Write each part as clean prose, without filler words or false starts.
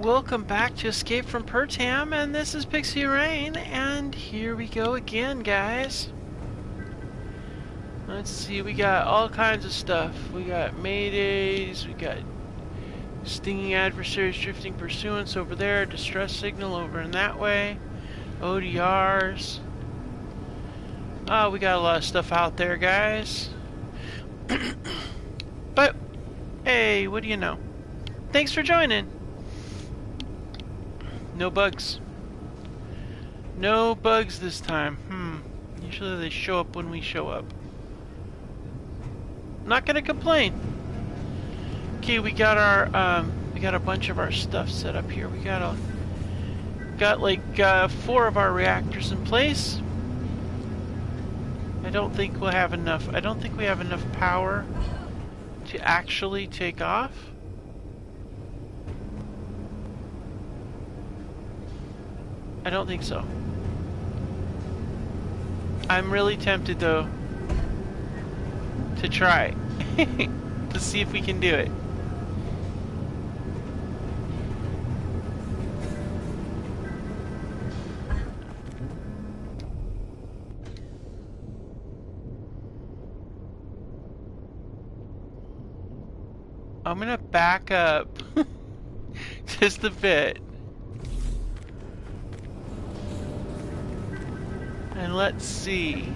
welcome back to Escape from Pertam, and this is Pixie Rain, and here we go again, guys. Let's see, we got all kinds of stuff. We got maydays, we got stinging adversaries drifting pursuance over there, distress signal over in that way, ODRs. Oh, we got a lot of stuff out there, guys. But, hey, what do you know? Thanks for joining. No bugs. No bugs this time. Usually they show up when we show up. Not gonna complain. Okay, we got our we got a bunch of our stuff set up here. We got like 4 of our reactors in place. I don't think we'll have enough. I don't think we have enough power to actually take off. I don't think so. I'm really tempted though to try to see if we can do it. I'm gonna back up just a bit. And let's see.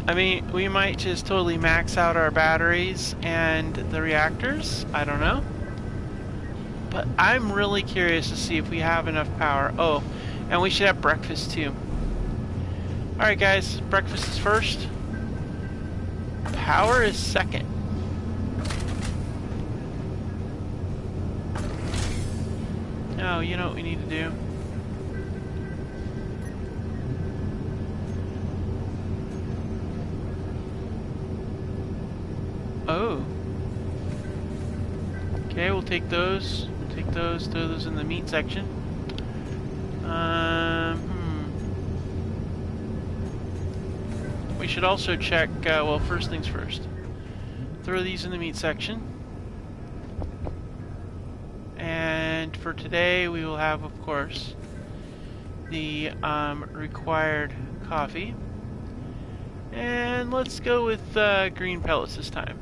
I mean, we might just totally max out our batteries and the reactors. I don't know. But I'm really curious to see if we have enough power. Oh, and we should have breakfast too. Alright guys, breakfast is first. Power is second. Oh, you know what we need to do? Oh. Okay, we'll take those. We'll take those, throw those in the meat section. We should also check, well, first things first. Throw these in the meat section. And for today, we will have, of course, the required coffee. And let's go with green pellets this time.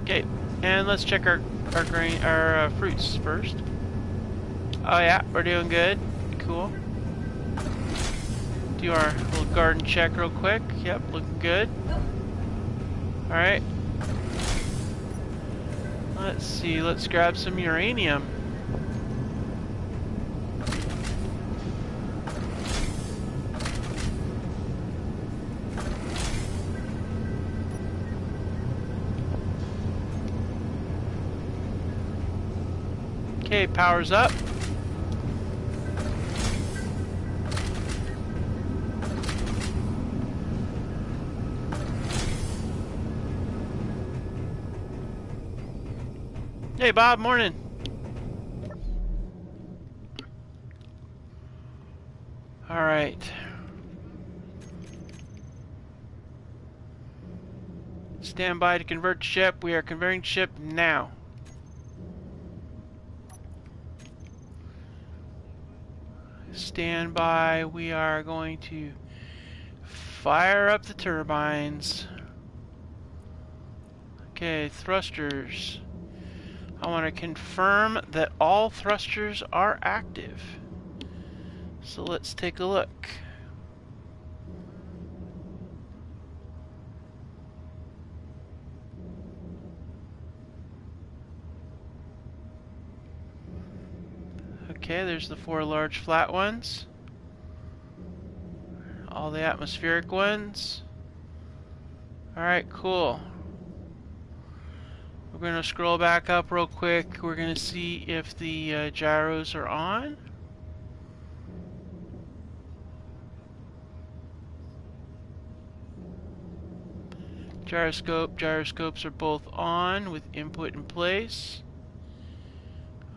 Okay, and let's check our fruits first. Oh yeah, we're doing good. Cool. Do our little garden check real quick. Yep, looking good. Alright. Let's see, let's grab some uranium. Okay, power's up. Hey Bob, morning. All right. Stand by to convert ship. We are converting ship now. Stand by. We are going to fire up the turbines. Okay, thrusters. I want to confirm that all thrusters are active. So let's take a look. Okay, there's the 4 large flat ones. All the atmospheric ones. Alright, cool. We're going to scroll back up real quick. We're going to see if the gyros are on. Gyroscopes are both on with input in place.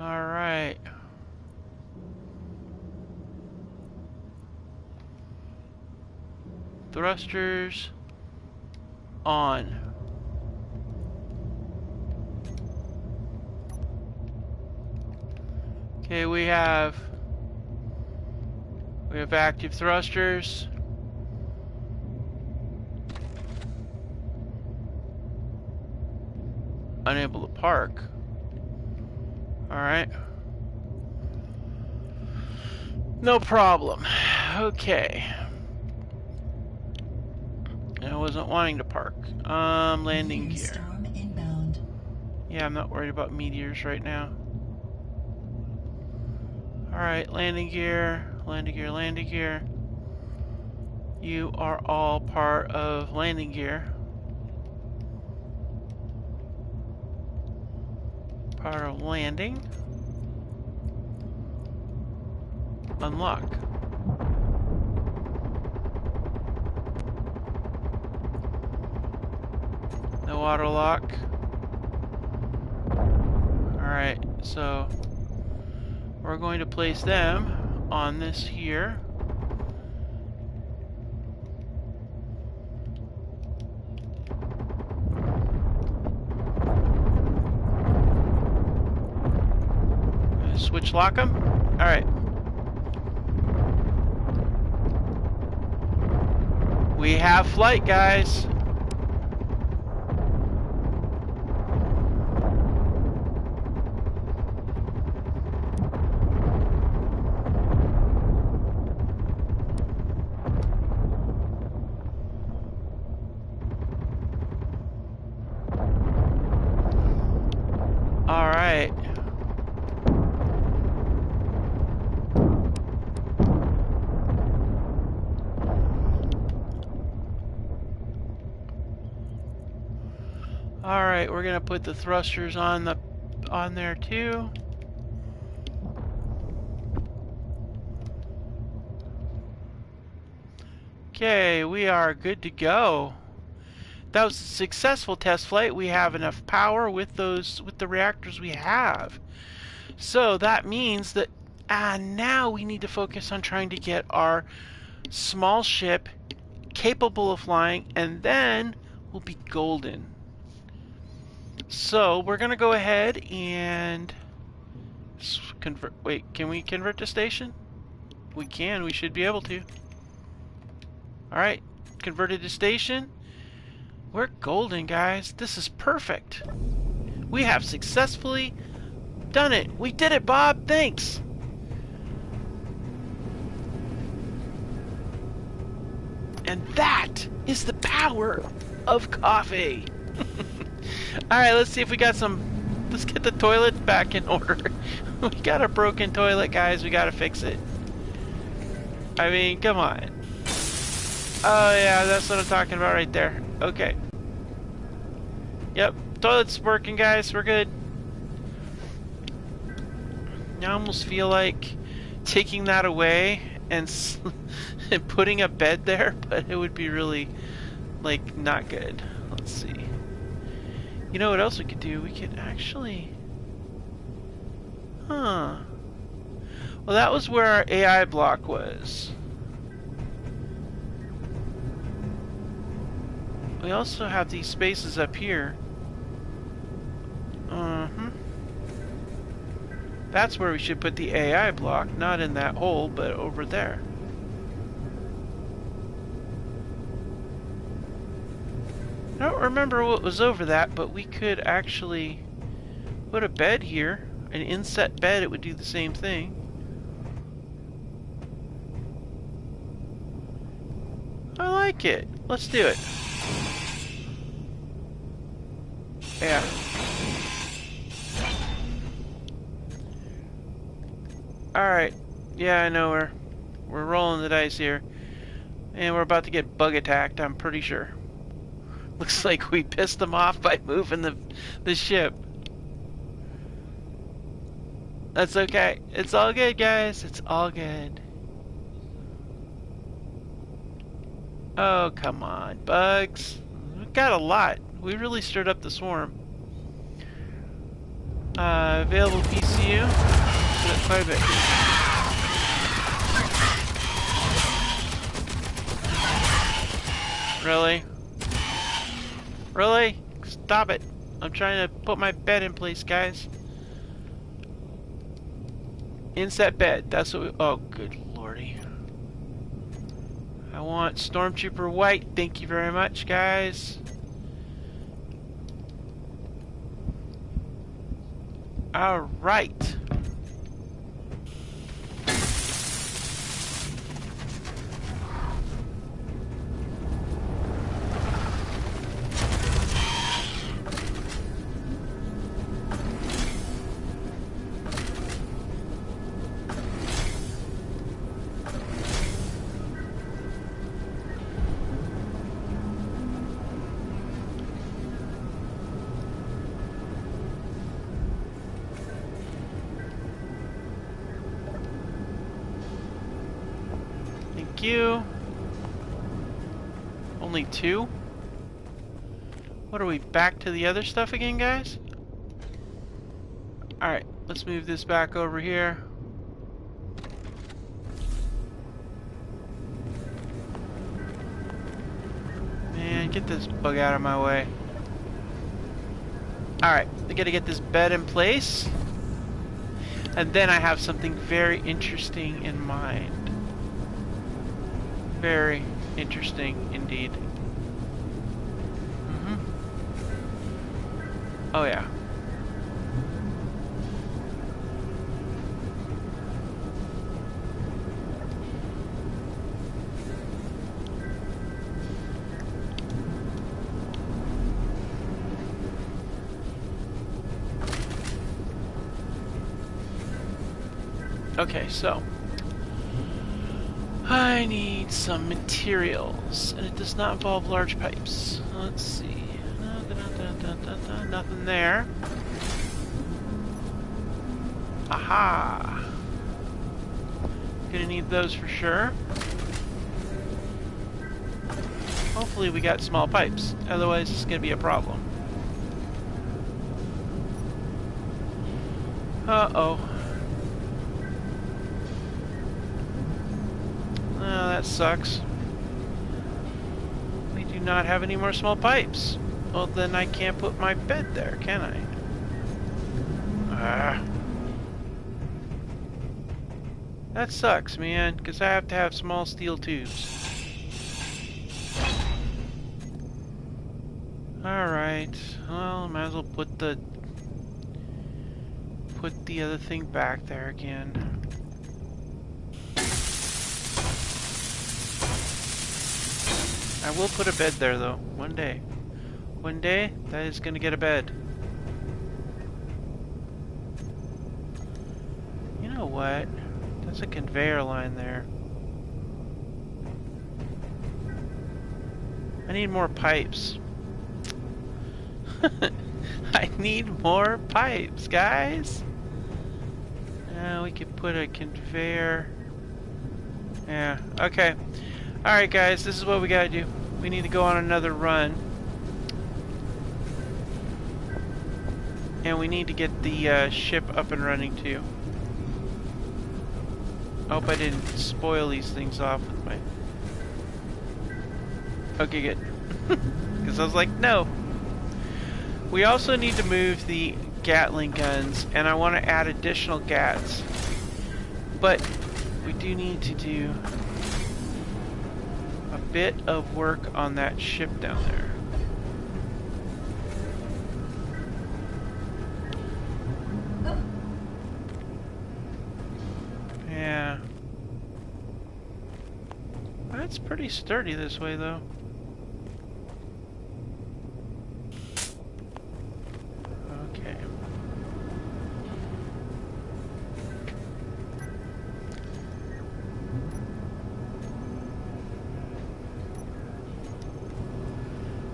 Alright. Thrusters. on. Okay, we have active thrusters. Unable to park. Alright. No problem. Okay. I wasn't wanting to park. Landing gear. Storm inbound. Yeah, I'm not worried about meteors right now. Alright, landing gear, landing gear, landing gear. You are all part of landing gear. Part of landing. Unlock. No auto lock. Alright, so we're going to place them on this here. Switch lock them. Alright. We have flight, guys. All right. All right, we're gonna put the thrusters on there too. Okay, we are good to go. That was a successful test flight. We have enough power with the reactors we have. So that means that now we need to focus on trying to get our small ship capable of flying, and then we'll be golden. So we're gonna go ahead and convert. Wait, can we convert to station? We can. We should be able to. All right, converted to station. We're golden, guys. This is perfect. We have successfully done it. We did it, Bob. Thanks. And that is the power of coffee. Alright, let's see if we got some... Let's get the toilet back in order. We got a broken toilet, guys. We gotta fix it. I mean, come on. Oh, yeah, that's what I'm talking about right there. Okay. Yep, toilet's working, guys. We're good. I almost feel like taking that away and putting a bed there, but it would be really, like, not good. Let's see. You know what else we could do? We could actually... Huh. Well, that was where our AI block was. We also have these spaces up here. That's where we should put the AI block, not in that hole, but over there. I don't remember what was over that, but we could actually put a bed here, an inset bed. It would do the same thing. I like it. Let's do it. Yeah. Alright. Yeah, I know we're rolling the dice here. And we're about to get bug attacked, I'm pretty sure. Looks like we pissed them off by moving the ship. That's okay. It's all good, guys. It's all good. Oh, come on, bugs. We've got a lot. We really stirred up the swarm. Available PCU. That's quite a bit. Really? Really? Stop it. I'm trying to put my bed in place, guys. Inset bed. That's what we... Oh, good lordy. I want Stormtrooper White. Thank you very much, guys. Alright. You. Only 2? What are we, back to the other stuff again, guys? Alright, let's move this back over here. Man, get this bug out of my way. Alright, I gotta get this bed in place. And then I have something very interesting in mind. Very interesting indeed. Oh yeah. Okay, so I need some materials, and it does not involve large pipes. Let's see. Nothing there. Aha! Gonna need those for sure. Hopefully we got small pipes, otherwise it's gonna be a problem. Uh-oh. Oh, that sucks. We do not have any more small pipes. Well, then I can't put my bed there, can I? That sucks, man, because I have to have small steel tubes. Alright, well, might as well put the other thing back there again. I will put a bed there, though, one day. One day, that is going to get a bed. You know what? There's a conveyor line there. I need more pipes. I need more pipes, guys. We could put a conveyor. Yeah, okay. Alright, guys, this is what we gotta do. We need to go on another run. And we need to get the ship up and running too. I hope I didn't spoil these things off with my... Okay, good. Because I was like, no. We also need to move the Gatling guns, and I want to add additional GATs. But we do need to do a bit of work on that ship down there. Yeah. That's pretty sturdy this way, though. Okay.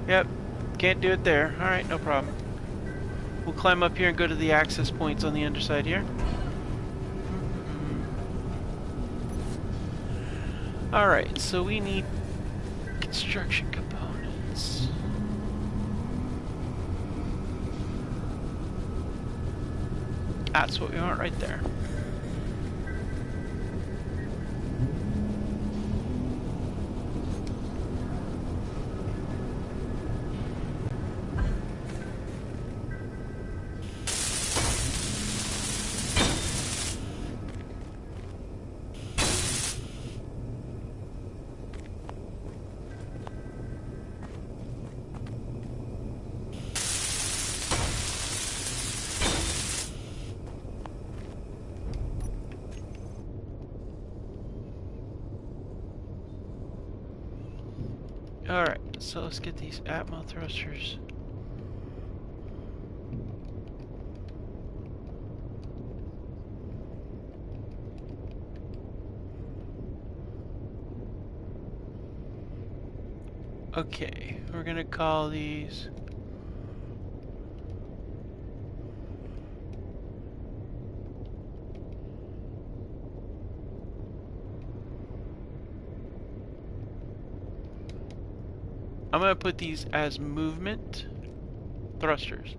Yep. Can't do it there. Alright, no problem. We'll climb up here and go to the access points on the underside here. Alright, so we need construction components. That's what we want right there. Alright, so let's get these Atmo thrusters. Okay, we're gonna call these I'm gonna put these as movement thrusters.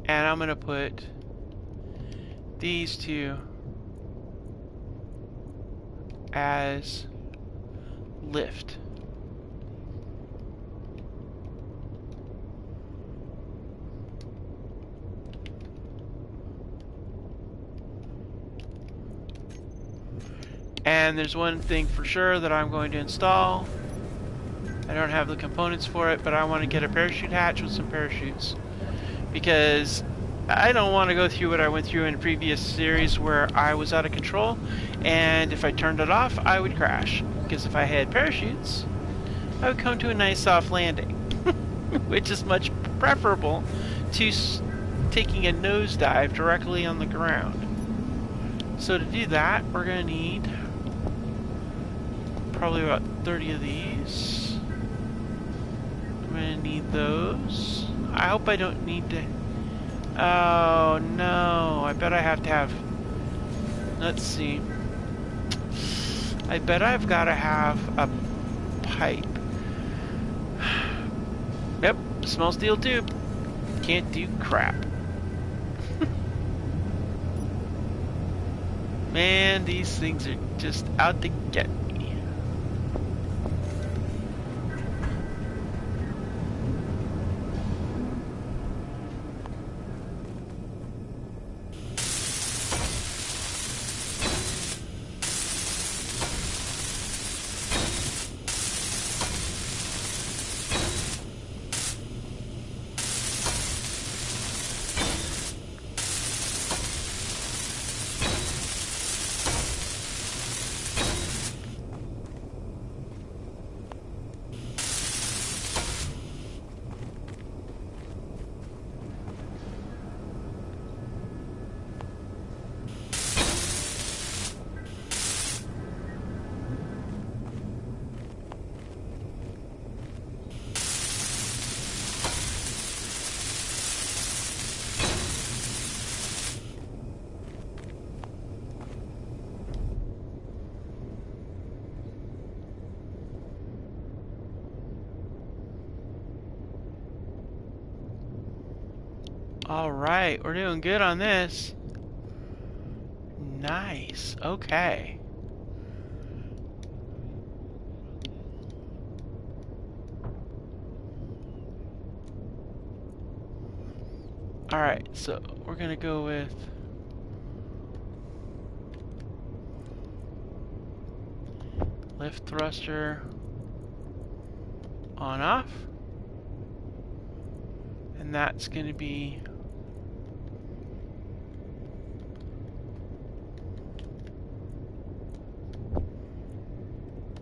And I'm gonna put these two as lift. And there's one thing for sure that I'm going to install. I don't have the components for it, but I want to get a parachute hatch with some parachutes. Because I don't want to go through what I went through in a previous series where I was out of control, and if I turned it off, I would crash. Because if I had parachutes, I would come to a nice soft landing, which is much preferable to taking a nosedive directly on the ground. So to do that, we're going to need probably about 30 of these. I'm going to need those. I hope I don't need to... Oh, no. I bet I have to have... Let's see. I bet I've got to have a pipe. Yep, small steel tube. Can't do crap. Man, these things are just out to get me. Alright, we're doing good on this. Nice, okay. Alright, so we're gonna go with lift thruster on off. And that's gonna be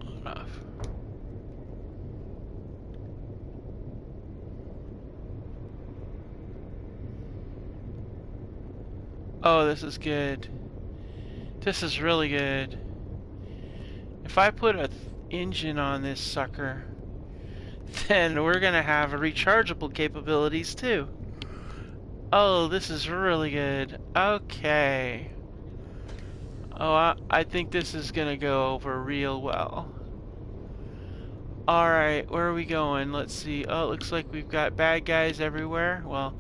on off. Oh, this is good. This is really good. If I put a engine on this sucker, then we're gonna have rechargeable capabilities too. Oh, this is really good. Okay. Oh, I think this is gonna go over real well. Alright, where are we going? Let's see. Oh, it looks like we've got bad guys everywhere. Well,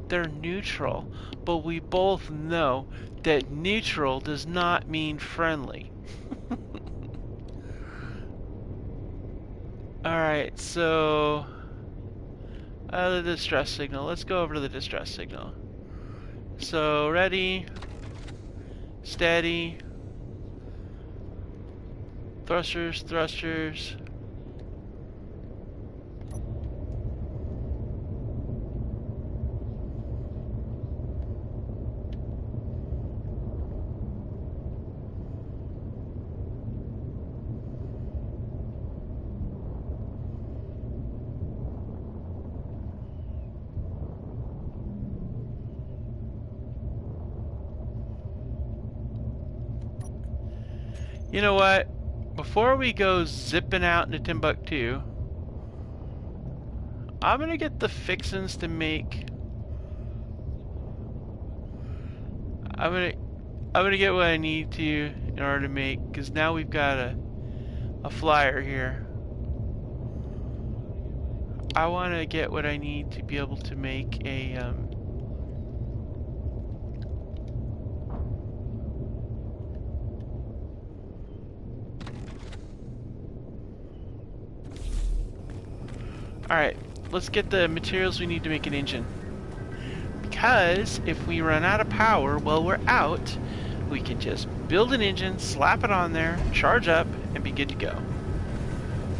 they're neutral, but we both know that neutral does not mean friendly. Alright, so... the distress signal. Let's go over to the distress signal. So, ready, steady, thrusters, thrusters. You know what? Before we go zipping out into Timbuktu, I'm gonna get the fixins to make. I'm gonna get what I need to in order to make, because now we've got a flyer here. I want to get what I need to be able to make a Alright, let's get the materials we need to make an engine. Because if we run out of power while we're out, we can just build an engine, slap it on there, charge up, and be good to go.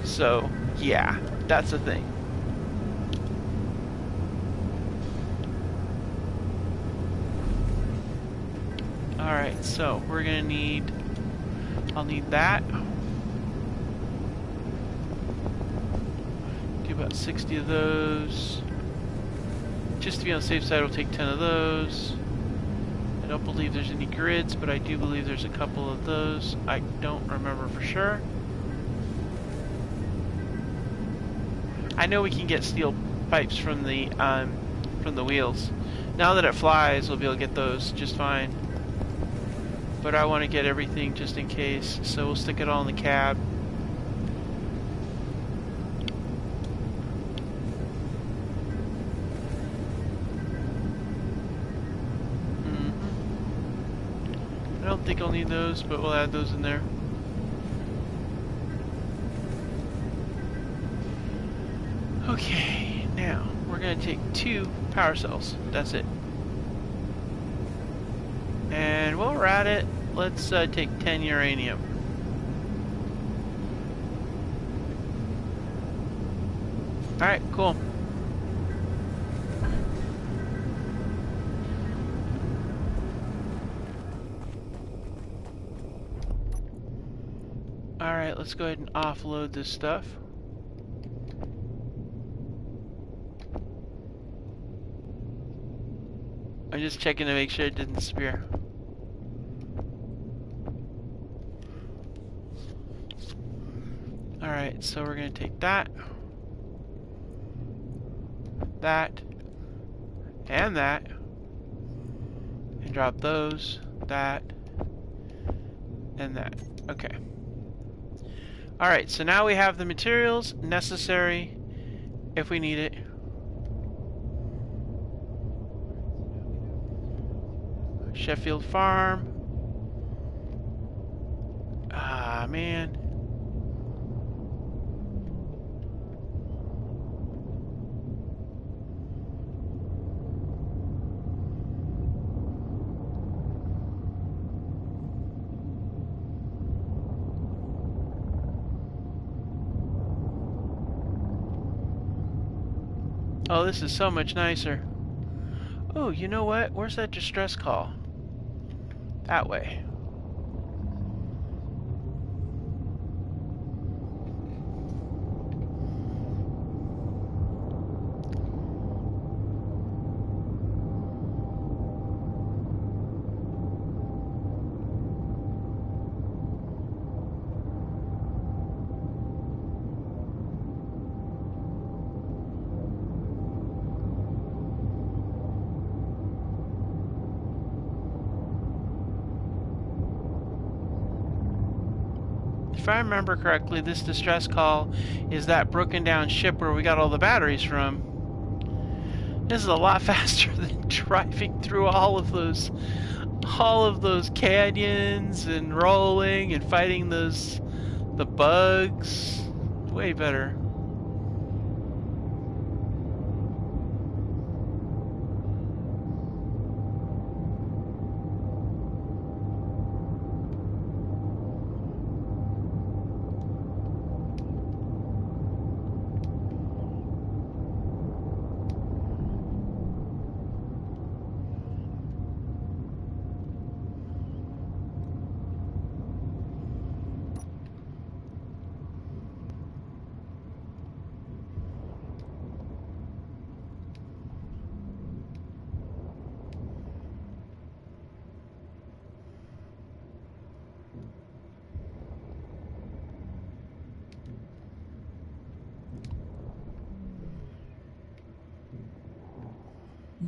So, yeah, that's the thing. Alright, so we're gonna need, I'll need that. Do about 60 of those. Just to be on the safe side, we'll take 10 of those. I don't believe there's any grids, but I do believe there's a couple of those. I don't remember for sure. I know we can get steel pipes from the wheels. Now that it flies, we'll be able to get those just fine. But I want to get everything just in case, so we'll stick it all in the cab. I don't think I'll need those, but we'll add those in there. Okay, now we're going to take 2 power cells. That's it. And while we're at it, let's take 10 uranium. Alright, cool. Alright, let's go ahead and offload this stuff. I'm just checking to make sure it didn't disappear. Alright, so we're going to take that, and that, and drop those, that, and that. Okay. Alright, so now we have the materials necessary if we need it. Sheffield Farm. Ah, man. Oh, this is so much nicer. Oh, you know what? Where's that distress call? That way. If I remember correctly, this distress call is that broken down ship where we got all the batteries from. This is a lot faster than driving through all of those canyons and rolling and fighting the bugs. Way better.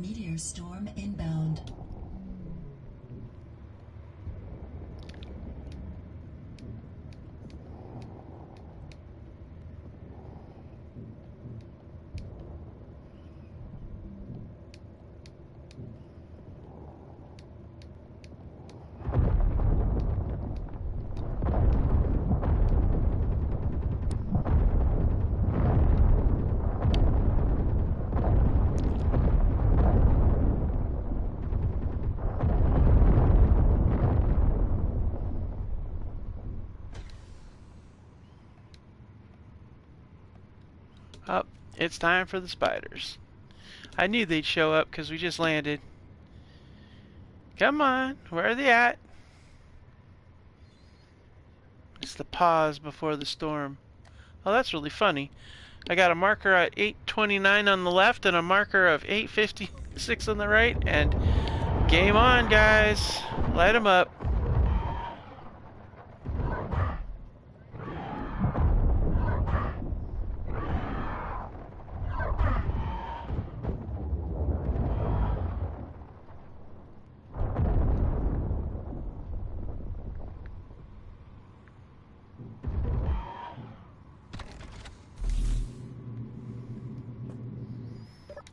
Meteor storm inbound. Oh, it's time for the spiders. I knew they'd show up because we just landed. Come on, where are they at? It's the pause before the storm. Oh, that's really funny. I got a marker at 8:29 on the left and a marker of 8:56 on the right, and game on, guys. Light them up.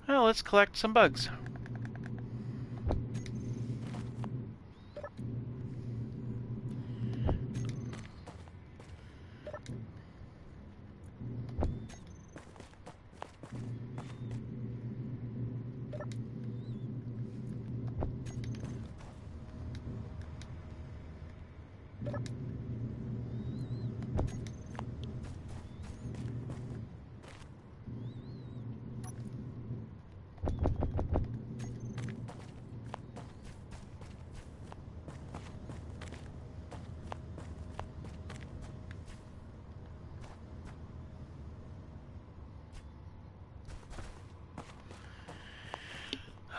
Well, let's collect some bugs.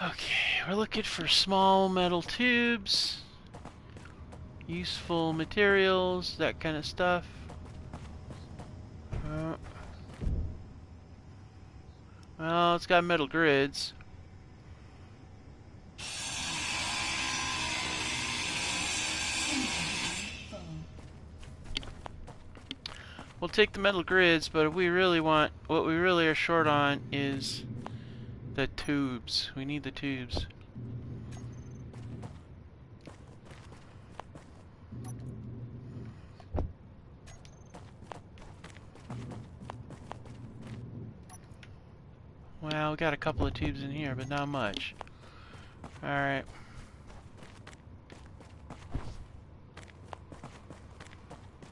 Okay, we're looking for small metal tubes, useful materials, that kind of stuff. Well, it's got metal grids. We'll take the metal grids, but if we really want, what we really are short on is the tubes. We need the tubes. Well, we got a couple of tubes in here, but not much. Alright.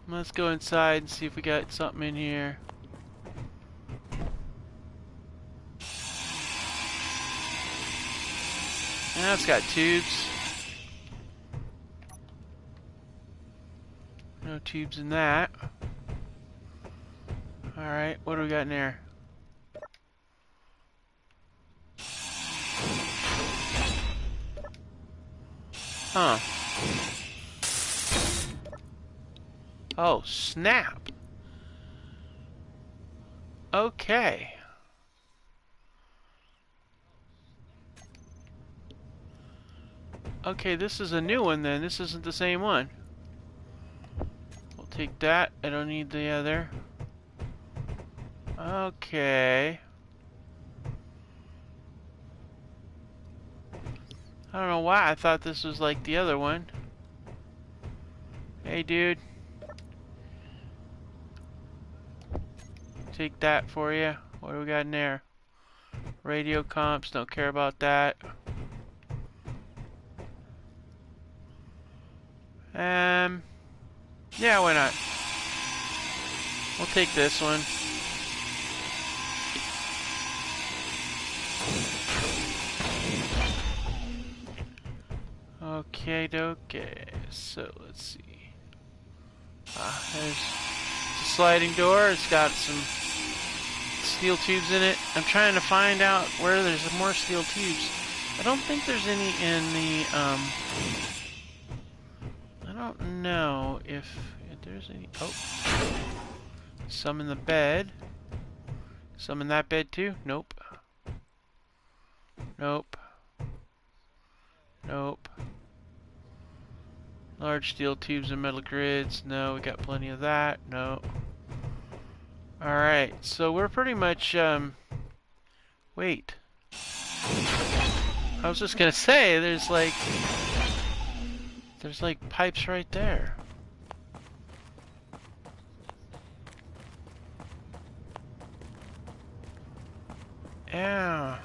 Let's go inside and see if we got something in here. Yeah, it's got tubes. No tubes in that. Alright, what do we got in there? Huh. Oh, snap. Okay. Okay, this is a new one then. This isn't the same one. We'll take that. I don't need the other. Okay. I don't know why I thought this was like the other one. Hey, dude. Take that for you. What do we got in there? Radio comps. Don't care about that. Yeah, why not? We'll take this one. Okay, so let's see. There's a sliding door. It's got some steel tubes in it. I'm trying to find out where there's more steel tubes. I don't think there's any in the, I don't know if there's any, oh. Some in the bed. Some in that bed too? Nope. Nope. Nope. Large steel tubes and metal grids. No, we got plenty of that. No. Alright, so we're pretty much, wait. I was just gonna say, there's like pipes right there. Yeah.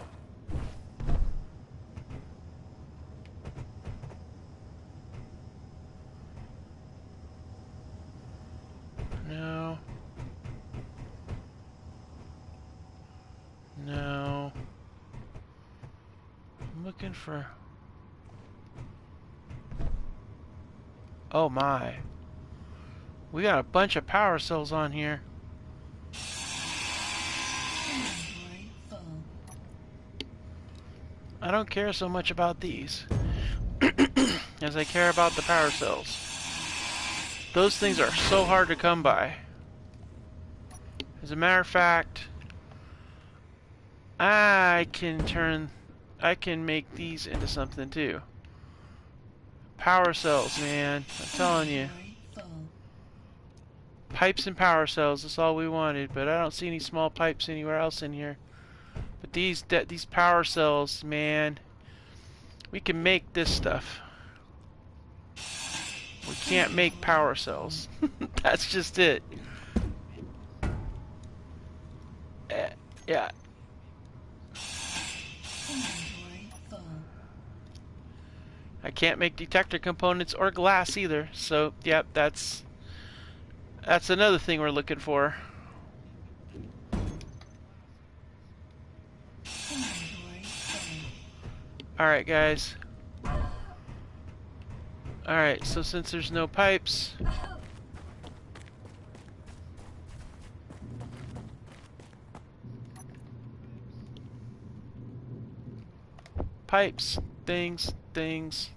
No. No. I'm looking for... Oh my. We got a bunch of power cells on here. Inventory full. I don't care so much about these as I care about the power cells. Those things are so hard to come by. As a matter of fact, I can make these into something too. Power cells, man. I'm telling you. Inventory full. Pipes and power cells, that's all we wanted, but I don't see any small pipes anywhere else in here. But these power cells, man, we can make this stuff. We can't make power cells. That's just it. Yeah. Inventory full. I can't make detector components or glass either. So, yep, that's another thing we're looking for. Inventory full. Alright, guys. Alright, so since there's no pipes... Pipes, things.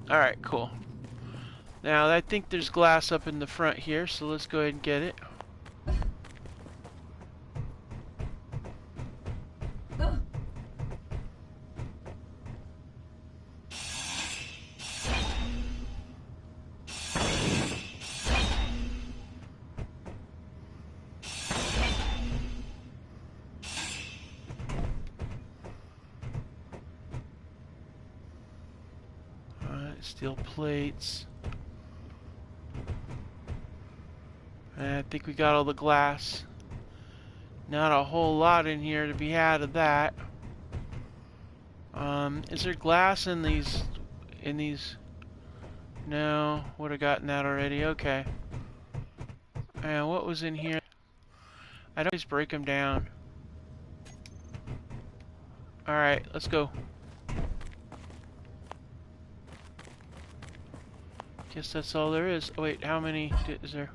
Alright, cool. Now, I think there's glass up in the front here, so let's go ahead and get it. Steel plates. And I think we got all the glass. Not a whole lot in here to be had of that. Is there glass in these? No, would have gotten that already. Okay. And what was in here? I don't always break them down. All right, let's go. Guess that's all there is. Oh, wait, how many is there?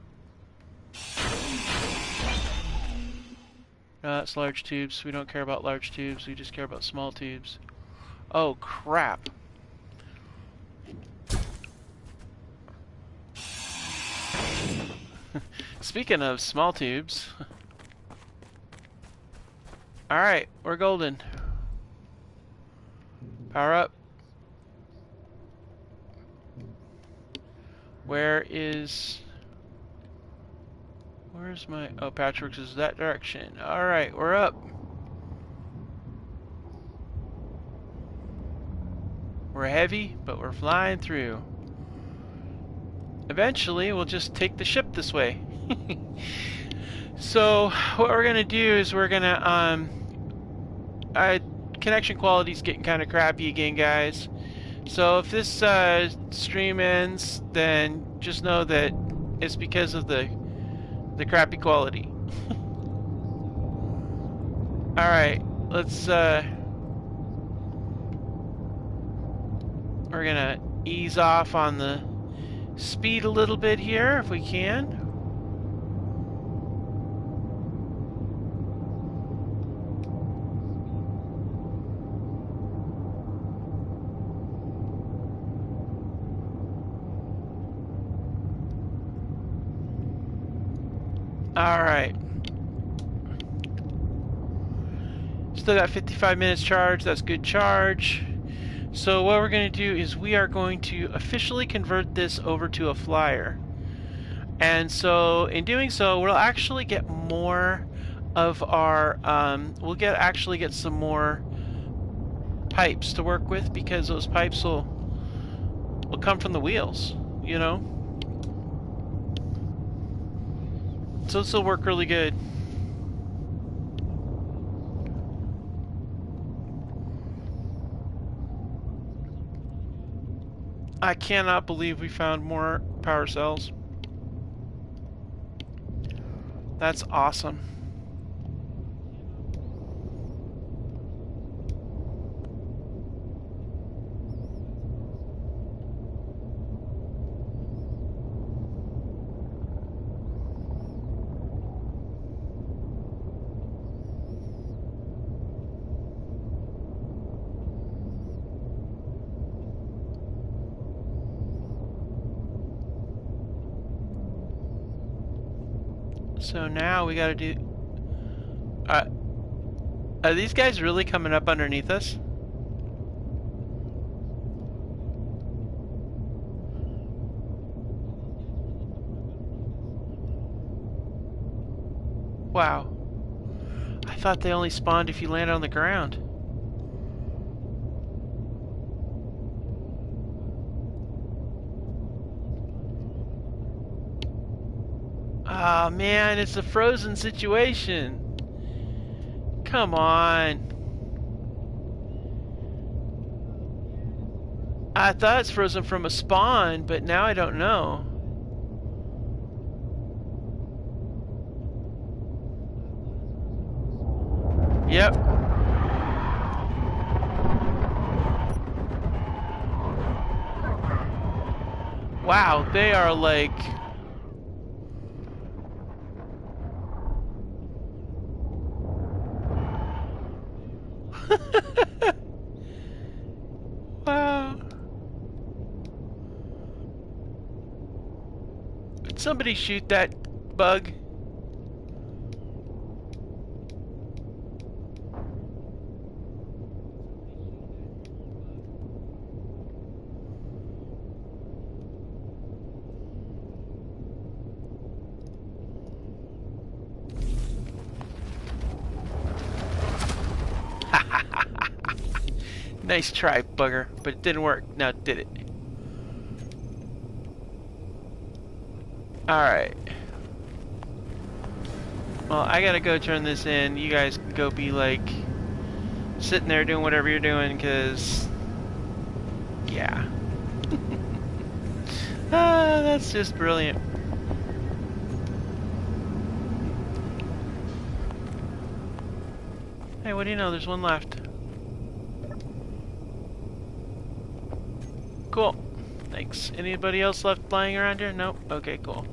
No, that's large tubes. We don't care about large tubes. We just care about small tubes. Oh, crap. Speaking of small tubes. Alright, we're golden. Power up. Where's my... Oh, Patchworks is that direction. Alright, we're up. We're heavy, but we're flying through. Eventually, we'll just take the ship this way. So, what we're gonna do is we're gonna, connection quality's getting kind of crappy again, guys. So if this stream ends, then just know that it's because of the crappy quality. Alright, let's we're gonna ease off on the speed a little bit here if we can. Alright. Still got 55 minutes charge. That's good charge. So what we're going to do is we are going to officially convert this over to a flyer. And so in doing so, we'll actually get more of our, actually get some more pipes to work with, because those pipes will come from the wheels, you know? So this will work really good. I cannot believe we found more power cells. That's awesome. So now we gotta do... are these guys really coming up underneath us? Wow. I thought they only spawned if you land on the ground. Ah, man, it's a frozen situation. Come on. I thought it's frozen from a spawn, but now I don't know. Yep. Wow, they are like... Wow. Did somebody shoot that bug? Nice try, bugger, but it didn't work. Now did it? Alright. Well, I gotta go turn this in. You guys can go be like sitting there doing whatever you're doing, cause yeah. Ah, that's just brilliant. Hey, what do you know? There's one left. Cool. Thanks. Anybody else left lying around here? Nope. Okay, cool.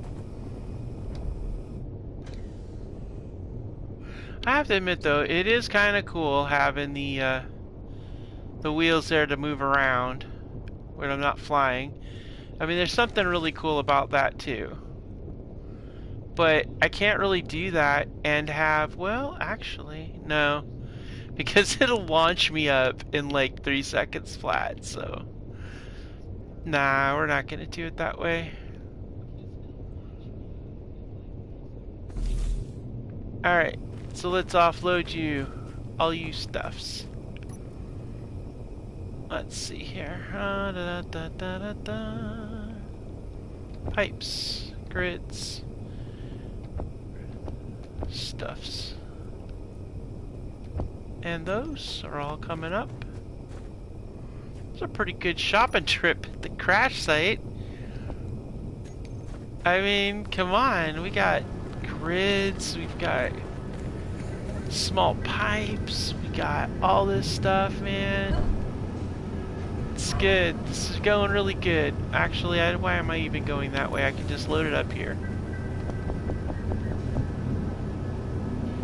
I have to admit though, it is kind of cool having the wheels there to move around when I'm not flying. I mean, there's something really cool about that too. But I can't really do that and have, well, actually, no. Because it'll launch me up in like 3 seconds flat, so... Nah, we're not gonna do it that way. Alright, so let's offload you, all you stuffs. Let's see here. Pipes, grids, stuffs. And those are all coming up. It's a pretty good shopping trip at the crash site. I mean, come on, we got grids, we've got small pipes, we got all this stuff, man. It's good. This is going really good. Actually, why am I even going that way? I can just load it up here.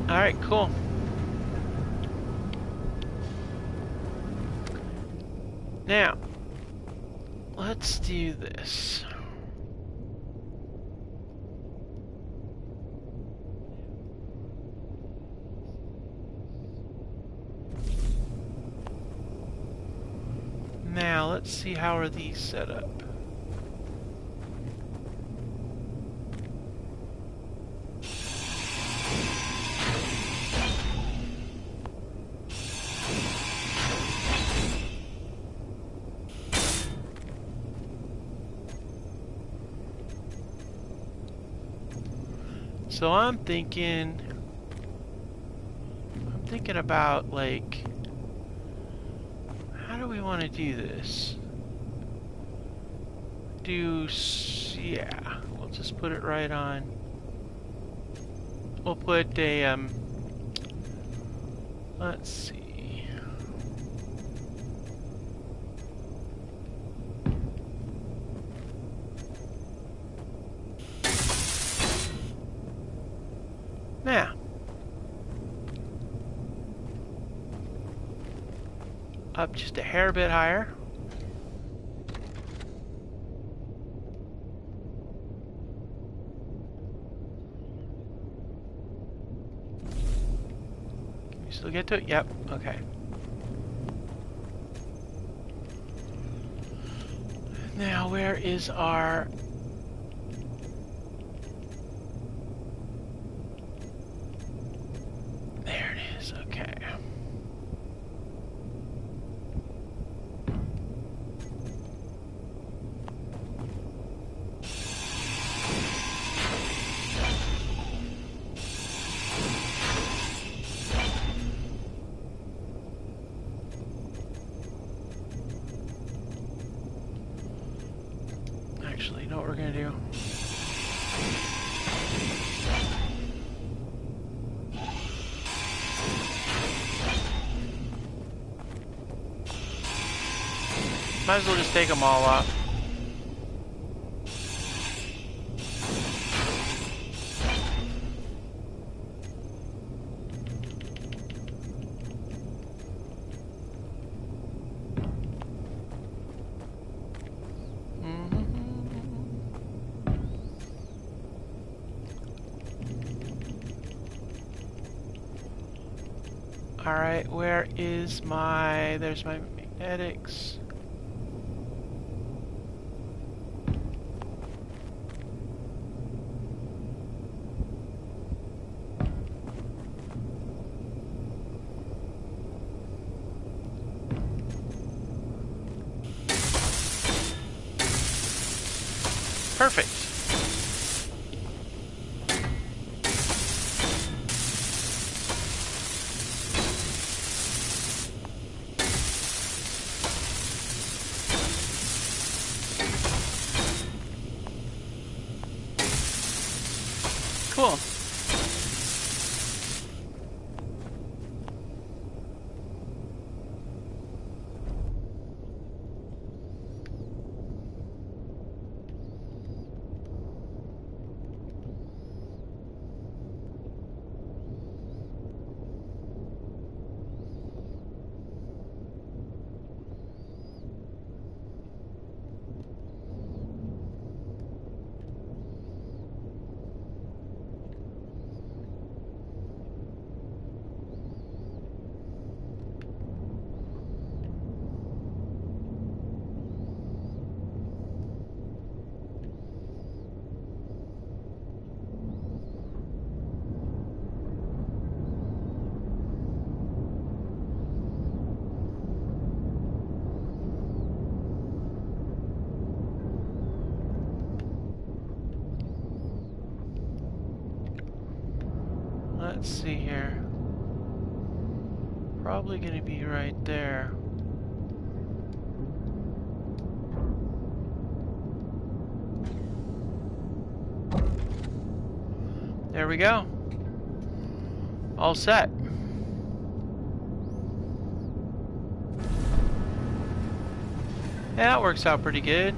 Alright, cool. Now, let's do this. Now, let's see how are these set up. So I'm thinking about, like, how do we want to do this? Yeah, we'll just put it right on. We'll put a, let's see. Now. Up just a hair bit higher. Can we still get to it? Yep, okay. Now, where is our... There it is, okay. Actually, you know what we're gonna do? Might as well just take them all off. Alright, where is my... There's my magnetics. Perfect. Cool. Let's see here. Probably gonna be right there. There we go. All set. Yeah, that works out pretty good.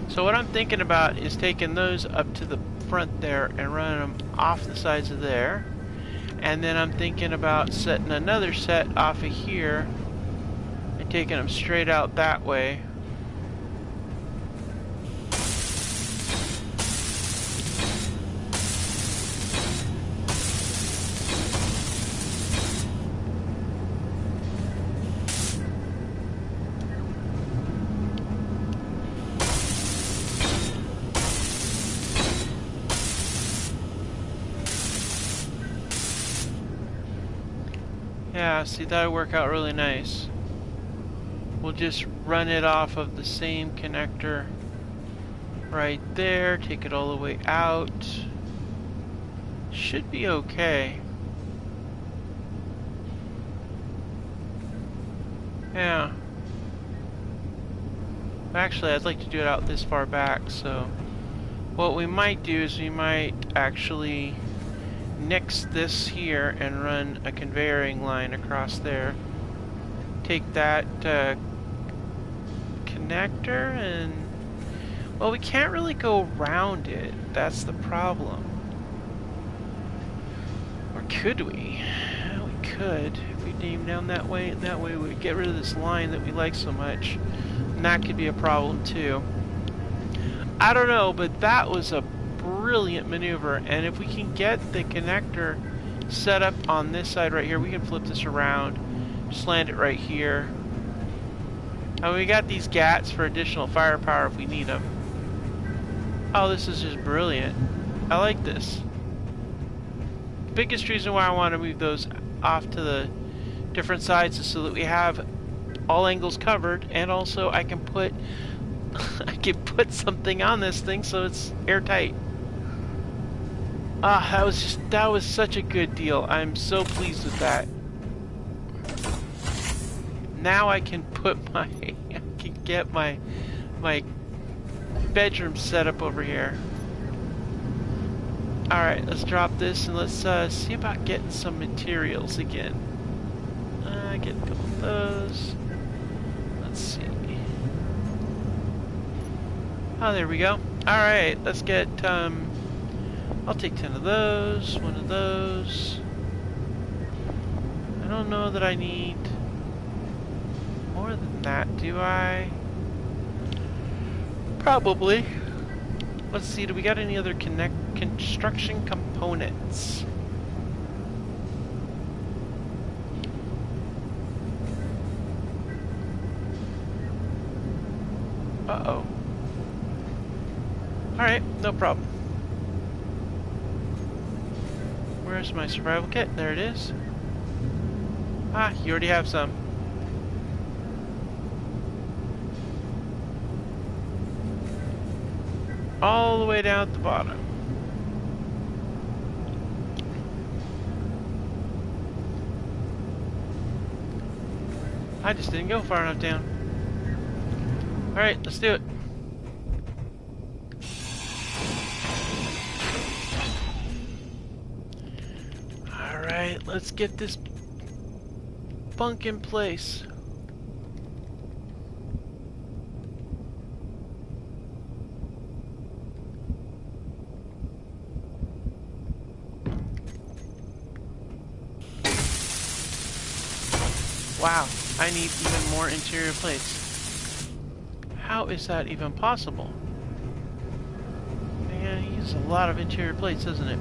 So what I'm thinking about is taking those up to the front there and running them off the sides of there. And then I'm thinking about setting another set off of here and taking them straight out that way. Yeah, see, that would work out really nice. We'll just run it off of the same connector right there, take it all the way out. Should be okay. Yeah. Actually, I'd like to do it out this far back, so what we might do is we might actually nix this here and run a conveying line across there. Take that connector and... well, we can't really go around it. That's the problem. Or could we? We could. If we came down that way we'd get rid of this line that we like so much. And that could be a problem too. I don't know, but that was a brilliant maneuver. And if we can get the connector set up on this side right here, we can flip this around. Just land it right here. And we got these GATs for additional firepower if we need them. Oh, this is just brilliant. I like this. Biggest reason why I want to move those off to the different sides is so that we have all angles covered, and also I can put I can put something on this thing so it's airtight. Ah, that was such a good deal. I'm so pleased with that. Now I can put I can get my bedroom set up over here. Alright, let's drop this and let's see about getting some materials again. Get a couple of those. Let's see. Oh, there we go. Alright, let's get, I'll take 10 of those, 1 of those. I don't know that I need more than that, do I? Probably. Let's see, do we got any other construction components? Uh-oh. Alright, no problem. Where's my survival kit? There it is. Ah, you already have some. All the way down at the bottom. I just didn't go far enough down. Alright, let's do it. Alright, let's get this bunk in place. Wow, I need even more interior plates. How is that even possible? Man, he uses a lot of interior plates, doesn't it?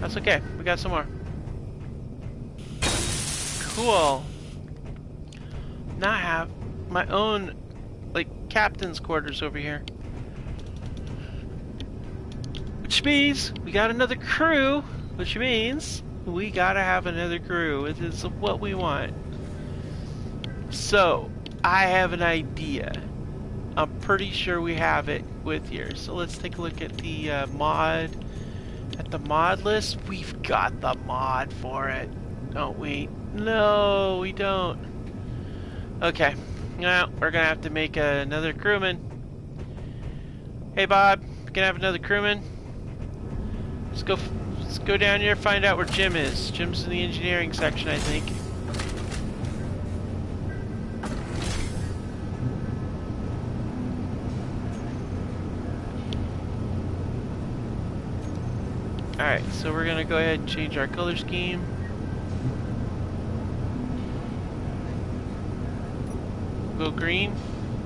That's okay, we got some more. Cool. Now I have my own, like, captain's quarters over here. Which means we got another crew, which means we gotta have another crew. It is what we want. So, I have an idea. I'm pretty sure we have it with here. So let's take a look at the mod. At the mod list, we've got the mod for it, don't we? No, we don't. Okay, now we're gonna have to make another crewman. Hey Bob, gonna have another crewman. Let's go down here, find out where Jim is. Jim's in the engineering section, I think. Alright, so we're gonna go ahead and change our color scheme. Go green?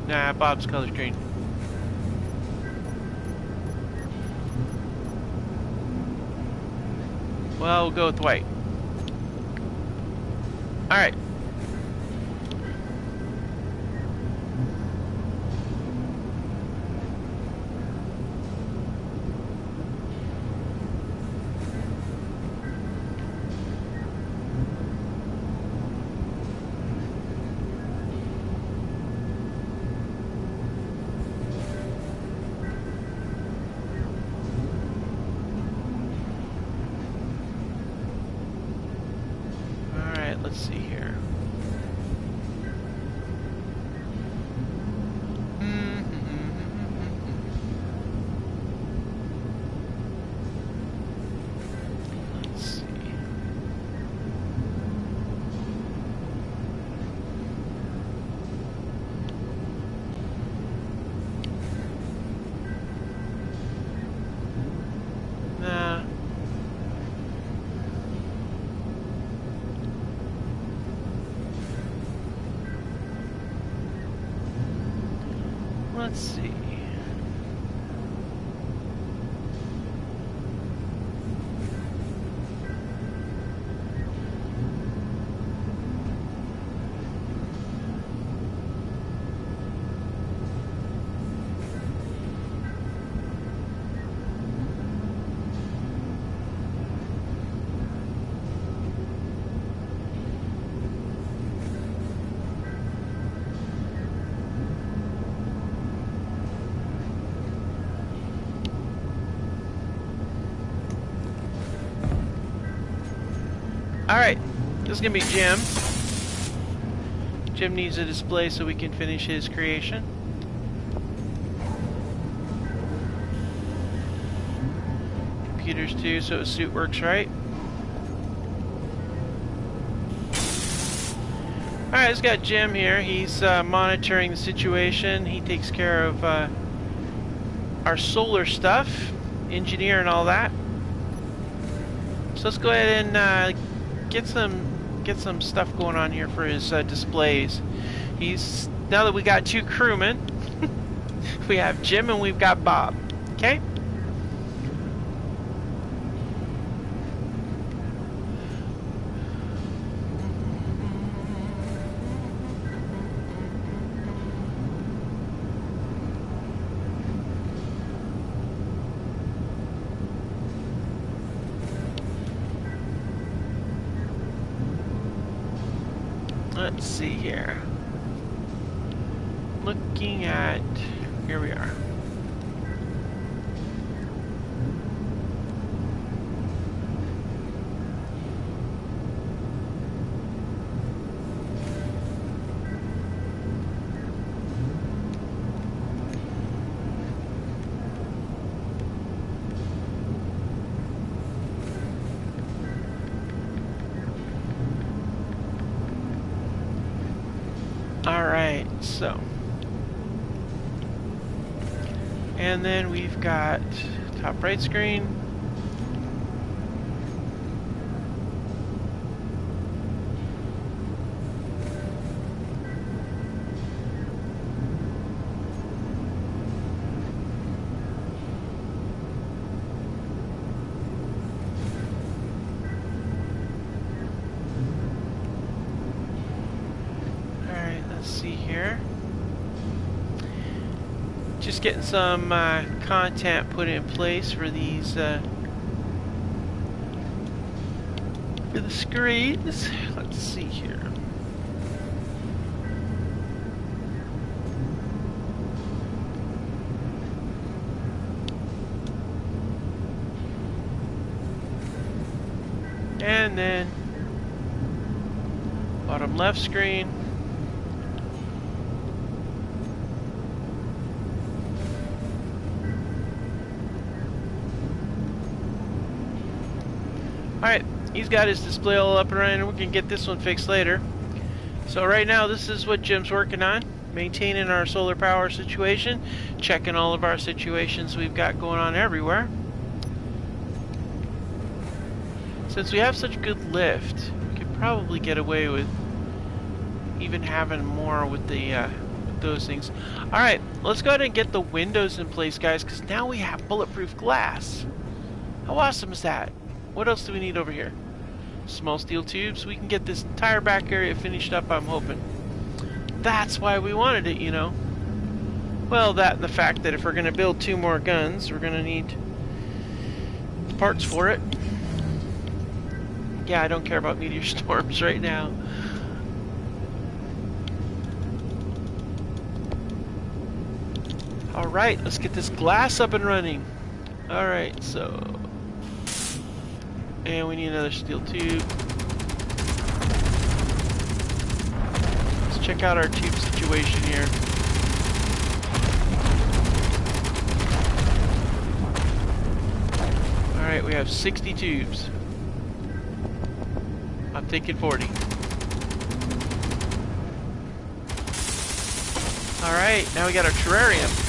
Nah, Bob's color's green. Well, we'll go with white. Alright. Let's see. Alright, this is gonna be Jim. Jim needs a display so we can finish his creation. Computers too, so his suit works right. Alright, let's got Jim here. He's monitoring the situation. He takes care of our solar stuff, engineer and all that. So let's go ahead and get some stuff going on here for his displays. Now that we got two crewmen, we have Jim and we've got Bob. Okay. Let's see here. Looking at... Here we are. Alright, so. And then we've got top right screen. See here, just getting some content put in place for these for the screens. Let's see here. And then bottom left screen. Alright, he's got his display all up and running. We can get this one fixed later. So right now, this is what Jim's working on. Maintaining our solar power situation. Checking all of our situations we've got going on everywhere. Since we have such good lift, we could probably get away with even having more with the with those things. Alright, let's go ahead and get the windows in place, guys, because now we have bulletproof glass. How awesome is that? What else do we need over here? Small steel tubes. We can get this entire back area finished up, I'm hoping. That's why we wanted it, you know. Well, that and the fact that if we're going to build 2 more guns, we're going to need parts for it. Yeah, I don't care about meteor storms right now. Alright, let's get this glass up and running. Alright, so... And we need another steel tube. Let's check out our tube situation here. Alright, we have 60 tubes. I'm thinking 40. Alright, now we got our terrarium.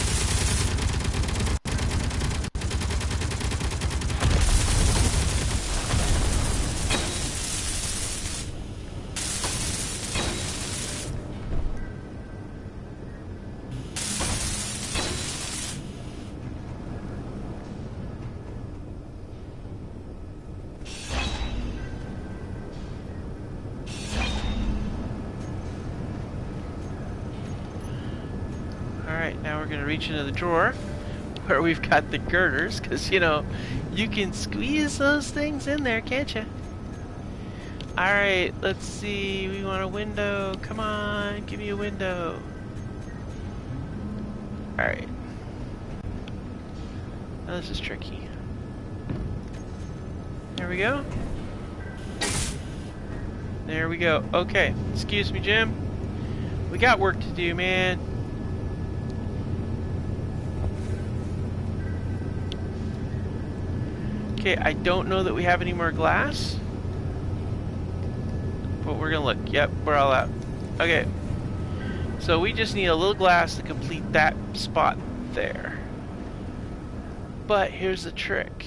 Alright, now we're gonna reach into the drawer where we've got the girders, because, you know, you can squeeze those things in there, can't you? Alright, let's see. We want a window. Come on, give me a window. Alright. Now this is tricky. There we go. There we go. Okay, excuse me, Jim. We got work to do, man. Okay, I don't know that we have any more glass. But we're gonna look. Yep, we're all out. Okay. So we just need a little glass to complete that spot there. But here's the trick.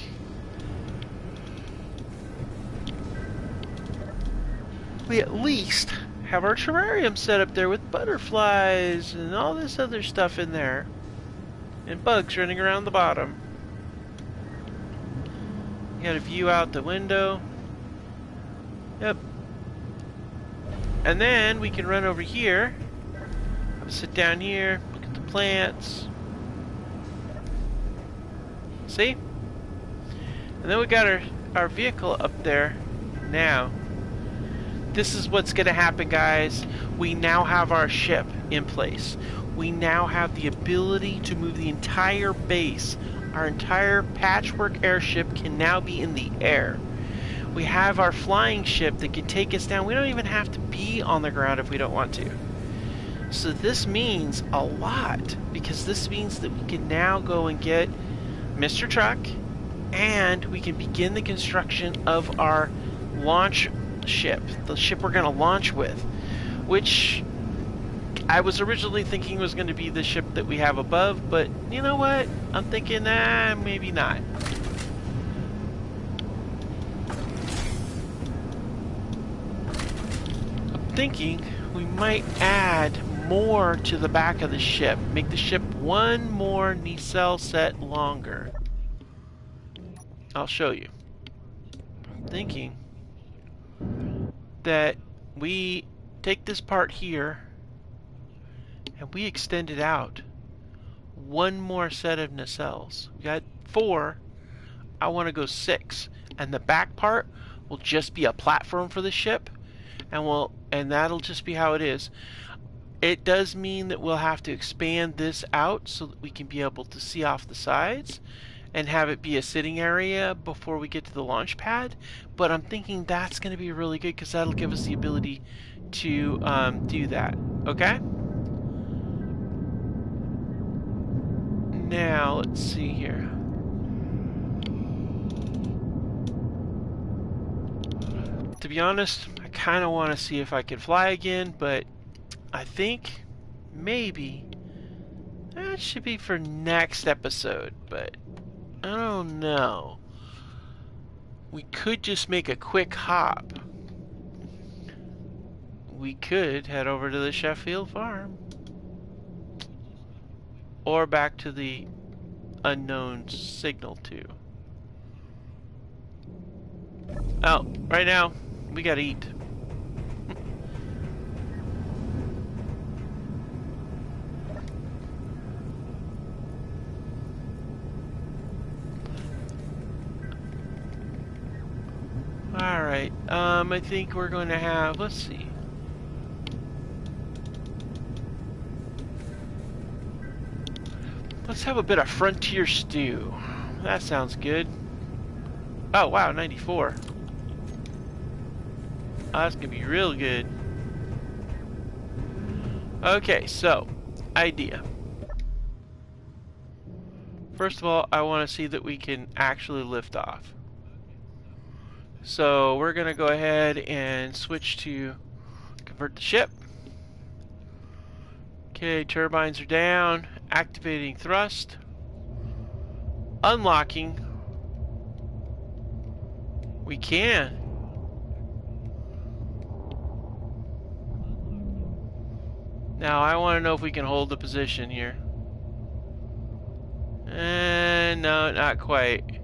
We at least have our terrarium set up there with butterflies and all this other stuff in there. And bugs running around the bottom. You got a view out the window. Yep. And then we can run over here. Sit down here, look at the plants. See? And then we got our vehicle up there now. This is what's going to happen, guys. We now have our ship in place. We now have the ability to move the entire base. Our entire patchwork airship can now be in the air. We have our flying ship that can take us down. We don't even have to be on the ground if we don't want to. So this means a lot, because this means that we can now go and get Mr. Truck, and we can begin the construction of our launch ship, the ship we're going to launch with, which I was originally thinking was going to be the ship that we have above, but you know what? I'm thinking, maybe not. I'm thinking we might add more to the back of the ship. Make the ship one more nacelle set longer. I'll show you. I'm thinking that we take this part here and we extend it out one more set of nacelles. We got 4. I want to go 6, and the back part will just be a platform for the ship, and that'll just be how it is. It does mean that we'll have to expand this out so that we can be able to see off the sides and have it be a sitting area before we get to the launch pad. But I'm thinking that's going to be really good, because that'll give us the ability to do that. Okay? Now, let's see here. To be honest, I kind of want to see if I can fly again, but I think maybe that should be for next episode, but I don't know. We could just make a quick hop. We could head over to the Sheffield farm. Or back to the unknown signal 2. Oh, right now, we gotta eat. Alright, I think we're going to have, let's see. Let's have a bit of frontier stew. That sounds good. Oh, wow, 94. Oh, that's going to be real good. Okay, so, idea. First of all, I want to see that we can actually lift off. So, we're going to go ahead and switch to convert the ship. Okay, turbines are down. Activating thrust. Unlocking. We can. Now I want to know if we can hold the position here. And no, not quite.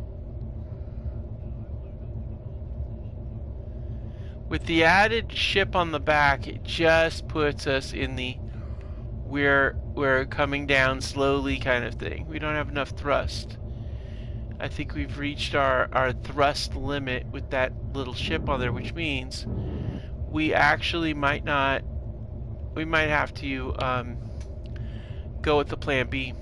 With the added ship on the back, it just puts us in the we're coming down slowly kind of thing. We don't have enough thrust. I think we've reached our thrust limit with that little ship on there, which means we actually might not. We might have to go with the plan B.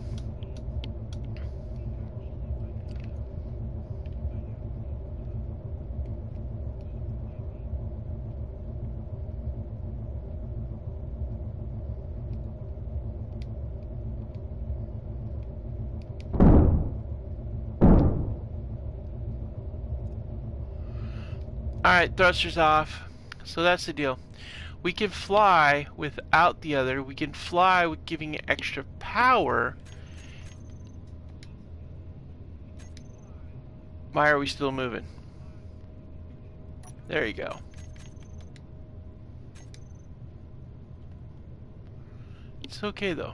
Alright, thrusters off. So that's the deal. We can fly without the other. We can fly with giving it extra power. Why are we still moving? There you go. It's okay though.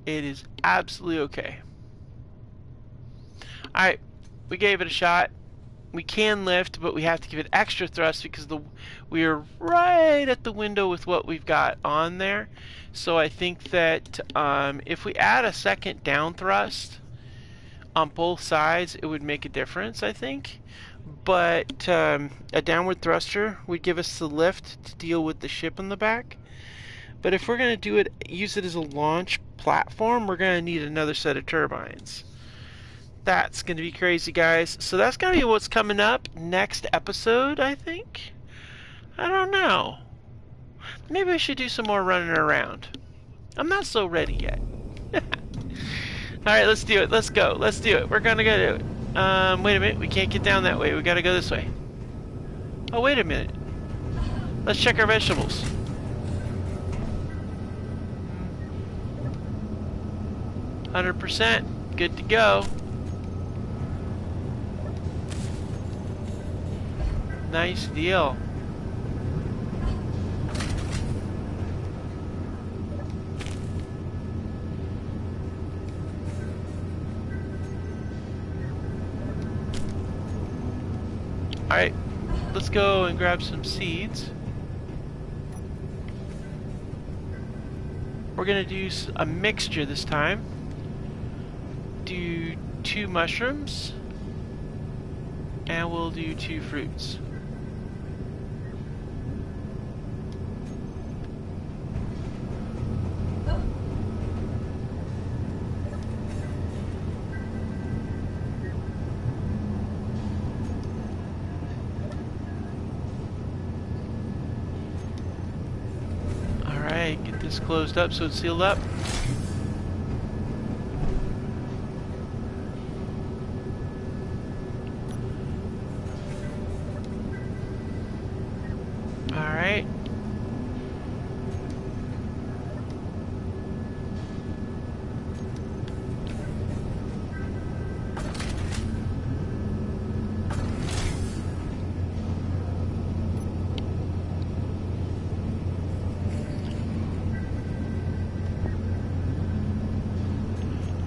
It is absolutely okay. Alright, we gave it a shot. We can lift, but we have to give it extra thrust because we are right at the window with what we've got on there. So I think that if we add a second down thrust on both sides, it would make a difference, I think. But a downward thruster would give us the lift to deal with the ship in the back. But if we're going to do it, use it as a launch platform, we're going to need another set of turbines. That's going to be crazy, guys. So that's going to be what's coming up next episode, I think. I don't know. Maybe we should do some more running around. I'm not so ready yet. Alright, let's do it. Let's go. Let's do it. We're going to go do it. Wait a minute. We can't get down that way. We got to go this way. Oh, wait a minute. Let's check our vegetables. %. Good to go. Nice deal. Alright, let's go and grab some seeds. We're gonna do a mixture this time. Do 2 mushrooms, and we'll do 2 fruits. Alright, get this closed up so it's sealed up. Alright.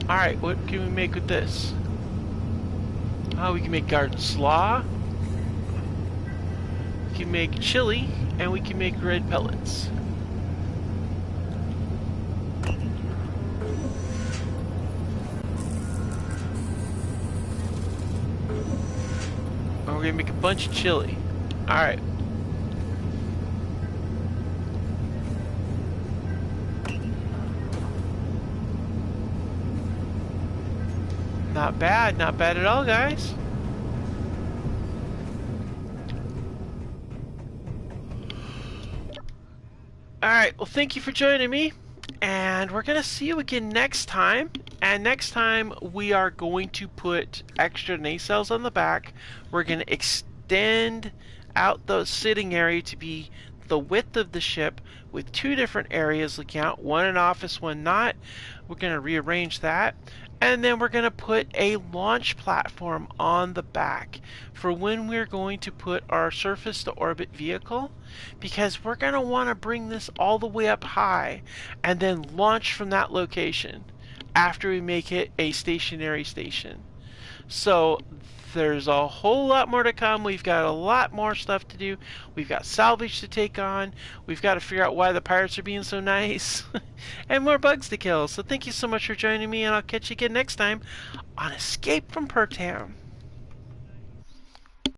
Alright, what can we make with this? Oh, we can make garden slaw. We can make chili, and we can make red pellets. And we're gonna make a bunch of chili. Alright. Not bad at all, guys. Alright, well, thank you for joining me, and we're gonna see you again next time. And next time we are going to put extra nacelles on the back. We're gonna extend out the sitting area to be the width of the ship with 2 different areas looking out, one an office, one not. We're gonna rearrange that. And then we're going to put a launch platform on the back for when we're going to put our surface to orbit vehicle, because we're going to want to bring this all the way up high and then launch from that location after we make it a stationary station. So there's a whole lot more to come. We've got a lot more stuff to do. We've got salvage to take on. We've got to figure out why the pirates are being so nice. And more bugs to kill. So thank you so much for joining me, and I'll catch you again next time on Escape from Pertam.